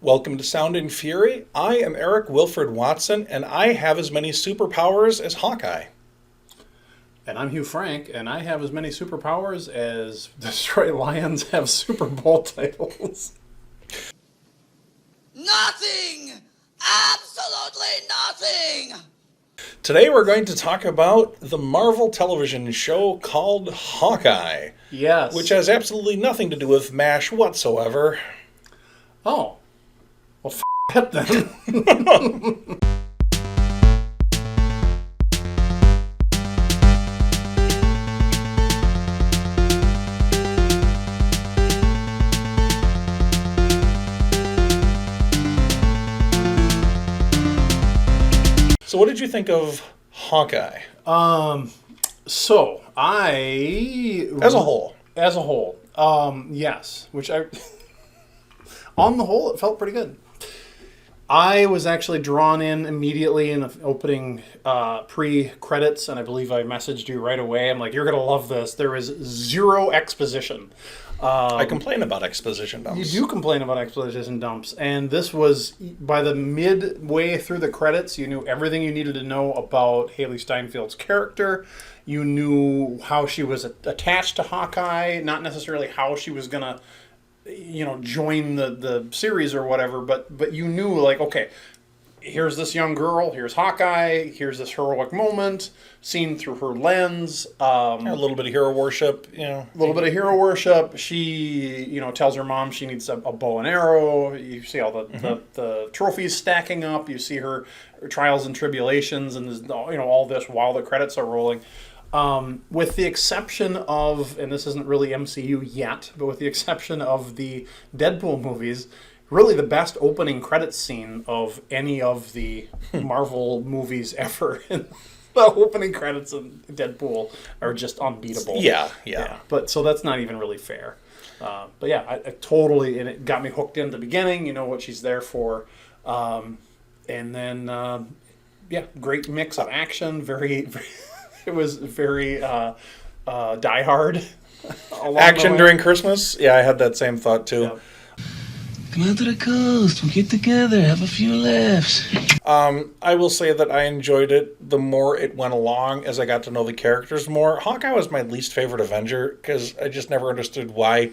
Welcome to Sound and Fury. I am Eric Wilfred Watson, and I have as many superpowers as Hawkeye. And I'm Hugh Frank, and I have as many superpowers as Detroit Lions have Super Bowl titles. Nothing! Absolutely nothing! Today we're going to talk about the Marvel television show called Hawkeye. Yes. Which has absolutely nothing to do with MASH whatsoever. Oh. Well, that then. So what did you think of Hawkeye? So I... As a whole. Yes. Which I... On the whole, it felt pretty good. I was actually drawn in immediately in the opening pre-credits, and I believe I messaged you right away. I'm like, you're going to love this. There is zero exposition. I complain about exposition dumps. You do complain about exposition dumps, and this was, by the midway through the credits, you knew everything you needed to know about Haley Steinfeld's character. You knew how she was attached to Hawkeye, not necessarily how she was going to join the series or whatever, but you knew, like, okay, here's this young girl, here's Hawkeye, here's this heroic moment, seen through her lens. A little bit of hero worship, A little bit of hero worship. She, tells her mom she needs a bow and arrow. You see all the trophies stacking up. You see her trials and tribulations, and all this while the credits are rolling. With the exception of, and this isn't really MCU yet, but with the exception of the Deadpool movies, really the best opening credits scene of any of the Marvel movies ever. The opening credits in Deadpool are just unbeatable. Yeah. But so that's not even really fair. But yeah, I totally, and it got me hooked in the beginning. You know what she's there for. And then, great mix of action. Very it was very Die Hard. Action during Christmas? Yeah, I had that same thought too. Yep. Come out to the coast, we'll get together, have a few laughs. I will say that I enjoyed it the more it went along as I got to know the characters more. Hawkeye was my least favorite Avenger because I just never understood why.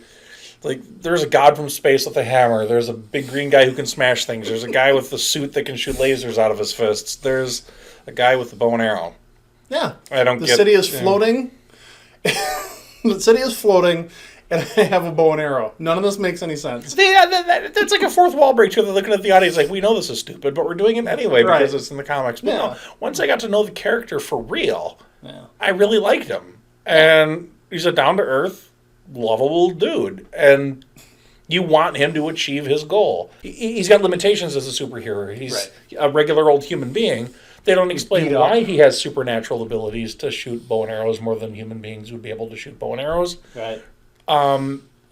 Like, there's a god from space with a hammer. There's a big green guy who can smash things. There's a guy with the suit that can shoot lasers out of his fists. There's a guy with the bow and arrow. Yeah. I don't get... The city is floating. The city is floating. And I have a bow and arrow. None of this makes any sense. That's like a fourth wall break, too. They're looking at the audience like, we know this is stupid, but we're doing it anyway because it's in the comics. But no, once I got to know the character for real, I really liked him. And he's a down-to-earth, lovable dude. And you want him to achieve his goal. He's got limitations as a superhero. He's a regular old human being. They don't explain why he has supernatural abilities to shoot bow and arrows more than human beings would be able to shoot bow and arrows. Right.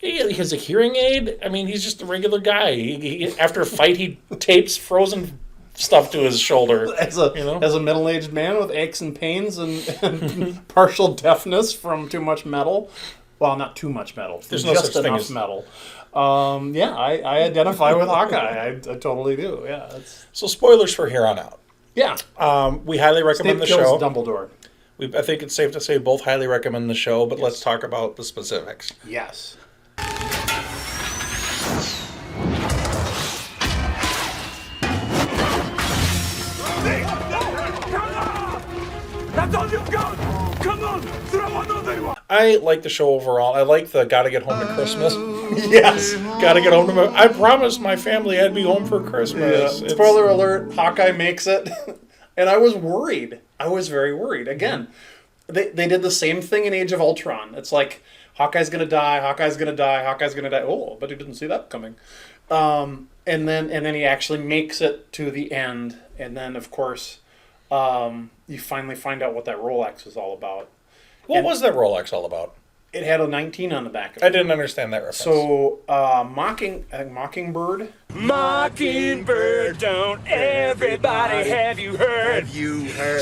He has a hearing aid. I mean, he's just a regular guy. After a fight, he tapes frozen stuff to his shoulder. As a middle-aged man with aches and pains and partial deafness from too much metal. Well, not too much metal. There's no just such thing enough as metal. I identify with Hawkeye. I totally do. Yeah. So spoilers for here on out. Yeah. We highly recommend Snape the show. kills Dumbledore. I think it's safe to say both highly recommend the show, but let's talk about the specifics. Yes. That's all you've got! Come on, throw another one! I like the show overall. I like the gotta get home to Christmas. Yes. Gotta get home to I promised my family I'd be home for Christmas. Yeah. Spoiler alert, Hawkeye makes it. And I was worried. I was very worried. Again, they did the same thing in Age of Ultron. It's like, Hawkeye's going to die, Hawkeye's going to die, Hawkeye's going to die. Oh, but he didn't see that coming. And then he actually makes it to the end. And then, of course, you finally find out what that Rolex is all about. What was that Rolex all about? It had a 19 on the back of it. I didn't understand that reference. So, Mockingbird. Mockingbird, don't everybody have you heard?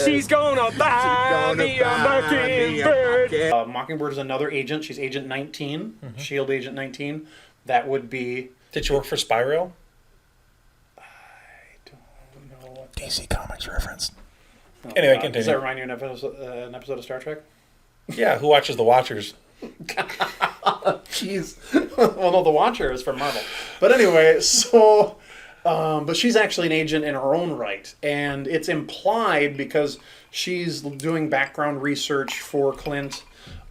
She's gonna buy me a mockingbird. Mockingbird is another agent. She's Agent 19, S.H.I.E.L.D. Agent 19. That would be... Did she work for Spyrail? DC Comics reference. Anyway, continue. Does that remind you of an episode of Star Trek? Yeah, who watches The Watchers? Jeez. Well, no, The Watcher is from Marvel. But anyway, so... but she's actually an agent in her own right. And it's implied because she's doing background research for Clint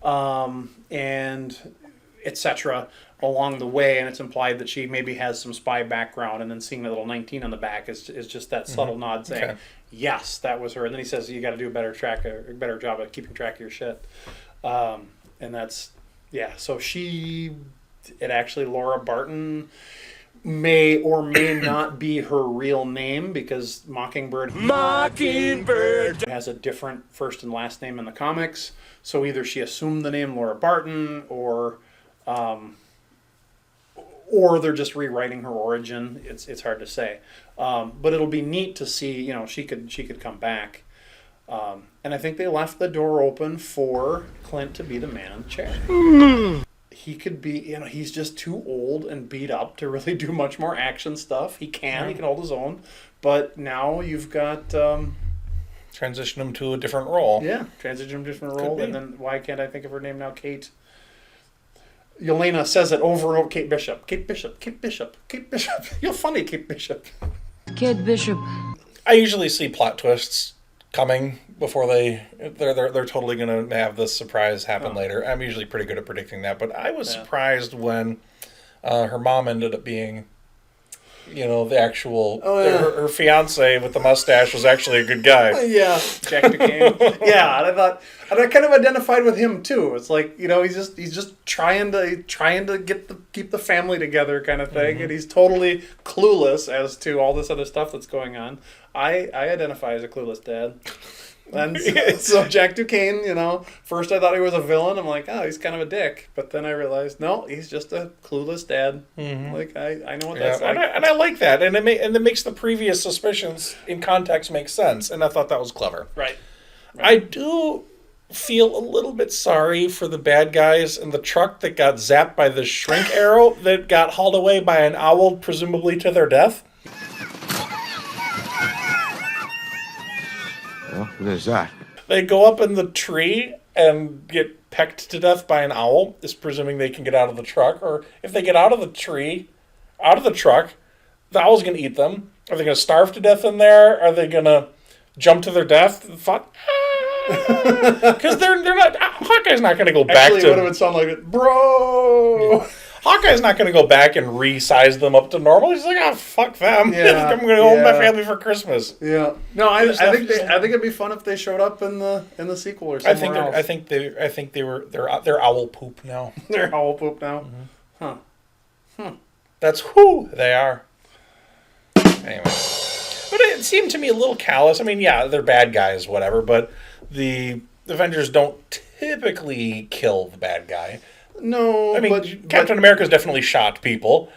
and etc. along the way. And it's implied that she maybe has some spy background. And then seeing the little 19 on the back is just that subtle nod saying, yes, that was her. And then he says, you got to do a better job of keeping track of your shit. And that's, yeah. So it actually, Laura Barton may or may not be her real name because Mockingbird has a different first and last name in the comics. So either she assumed the name Laura Barton or they're just rewriting her origin. It's hard to say. But it'll be neat to see, she could come back. And I think they left the door open for Clint to be the man in the chair. He could be, he's just too old and beat up to really do much more action stuff. He can hold his own. But now you've got... transition him to a different role. Yeah, transition him to a different role. And then why can't I think of her name now? Kate... Yelena says it over and over. Kate Bishop. Kate Bishop. Kate Bishop. Kate Bishop. You're funny, Kate Bishop. Kate Bishop. I usually see plot twists coming before they're totally going to have this surprise happen later. I'm usually pretty good at predicting that, but I was surprised when her mom ended up being, the actual her fiance with the mustache was actually a good guy. Yeah, Jack Duquesne. Yeah, and I kind of identified with him too. It's like he's just trying to keep the family together kind of thing, and he's totally clueless as to all this other stuff that's going on. I identify as a clueless dad. And so Jack Duquesne, first I thought he was a villain. I'm like, oh, he's kind of a dick. But then I realized, no, he's just a clueless dad. Mm-hmm. Like, I know what that's like. And I like that. And it makes the previous suspicions in context make sense. And I thought that was clever. Right. I do feel a little bit sorry for the bad guys in the truck that got zapped by the shrink arrow that got hauled away by an owl, presumably to their death. What is that? They go up in the tree and get pecked to death by an owl, is presuming they can get out of the truck. Or if they get out of the truck, the owl's going to eat them. Are they going to starve to death in there? Are they going to jump to their death? Fuck. Because they're not... Hawkeye's not going to go back to... Actually, what it would sound like, bro... Yeah. Hawkeye's not going to go back and resize them up to normal. He's like, fuck them. Yeah, I'm going to go home with my family for Christmas. Yeah. No, I think it'd be fun if they showed up in the sequel or somewhere else. I think they're owl poop now. They're owl poop now. Mm-hmm. That's who they are. Anyway, but it seemed to me a little callous. I mean, yeah, they're bad guys, whatever. But the Avengers don't typically kill the bad guy. No, I mean, Captain America's definitely shot people.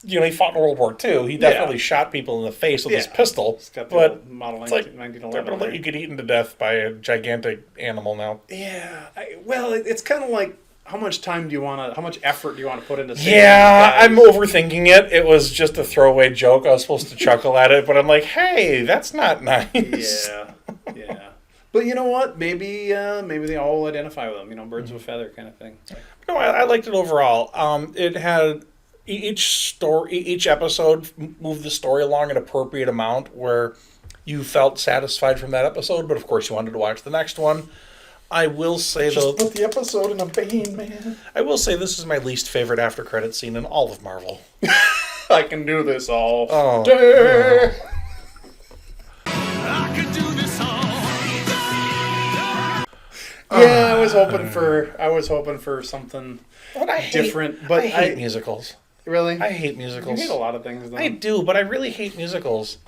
He fought in World War II. He definitely shot people in the face with his pistol. But model it's like, they're going to let you get eaten to death by a gigantic animal now. Yeah. It's kind of like, how much effort do you want to put into saving I'm overthinking it. It was just a throwaway joke. I was supposed to chuckle at it, but I'm like, hey, that's not nice. Yeah. But you know what? Maybe they all identify with them. Birds of a feather kind of thing. No, I liked it overall. It had each episode moved the story along an appropriate amount where you felt satisfied from that episode, but of course you wanted to watch the next one. I will say though, put the episode in a vein, man. I will say this is my least favorite after credit scene in all of Marvel. I can do this all day. I can do this all. Yeah, I was hoping for something different. But I hate musicals. Really? I hate musicals. You hate a lot of things, though. I do, but I really hate musicals.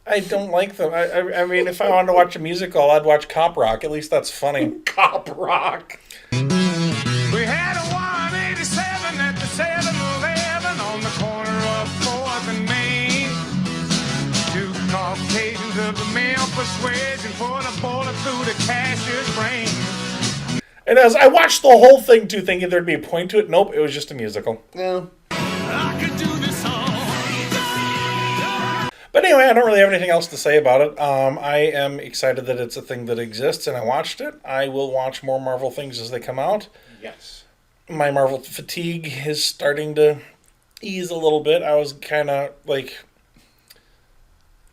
I don't like them. I mean, if I wanted to watch a musical, I'd watch Cop Rock. At least that's funny. Cop Rock. We had a 187 at the 7-Eleven on the corner of 4th and Main. 2 Caucasians of the male persuasion put a bullet through the cashier's brain. And as I watched the whole thing too, thinking there'd be a point to it, nope, it was just a musical. Yeah. I could do this all. But anyway, I don't really have anything else to say about it. I am excited that it's a thing that exists, and I watched it. I will watch more Marvel things as they come out. Yes. My Marvel fatigue is starting to ease a little bit. I was kind of like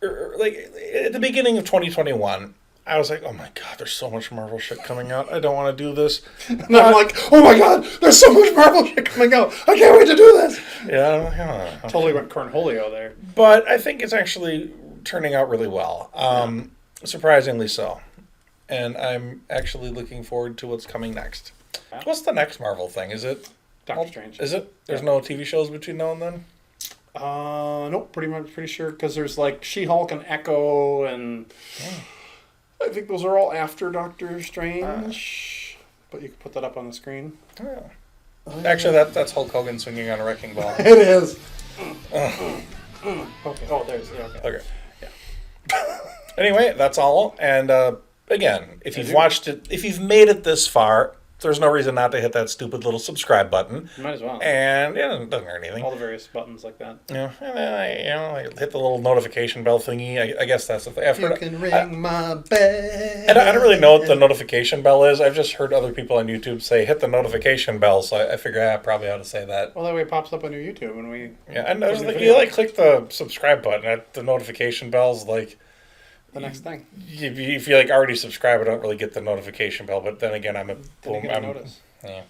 at the beginning of 2021. I was like, oh my God, there's so much Marvel shit coming out. I don't want to do this. And I'm like, oh my God, there's so much Marvel shit coming out. I can't wait to do this. Yeah. Totally went Cornholio there. But I think it's actually turning out really well. Surprisingly so. And I'm actually looking forward to what's coming next. Yeah. What's the next Marvel thing? Is it Doctor Strange? Is it? There's no TV shows between now and then? Nope, pretty sure, because there's like She-Hulk and Echo, and I think those are all after Doctor Strange. But you can put that up on the screen. Oh. Actually, that's Hulk Hogan swinging on a wrecking ball. It is. Okay. Oh, there's Okay. Yeah. Anyway, that's all. And again, if you've watched it, if you've made it this far, there's no reason not to hit that stupid little subscribe button. Might as well. And it doesn't hurt anything. All the various buttons like that. Yeah, and then I hit the little notification bell thingy. I guess that's the thing. You can ring my bell. And I don't really know what the notification bell is. I've just heard other people on YouTube say hit the notification bell, so I figure I probably ought to say that. Well, that way it pops up on your YouTube when we. Yeah, and you click the subscribe button at the notification bells, like. The next thing. If you already subscribe, I don't really get the notification bell. But then again, I'm a notice. Yeah.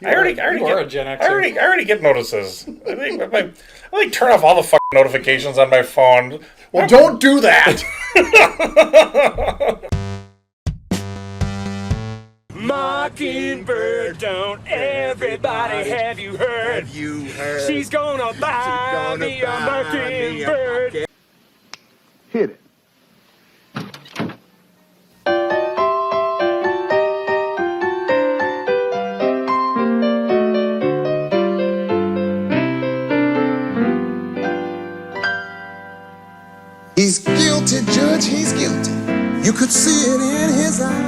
I already get a Gen Xer. I already get notices. I turn off all the fucking notifications on my phone. Well, don't do that. Mockingbird, don't everybody have you heard? She's gonna buy me a mockingbird. Hit it. He's guilty, Judge, he's guilty. You could see it in his eyes.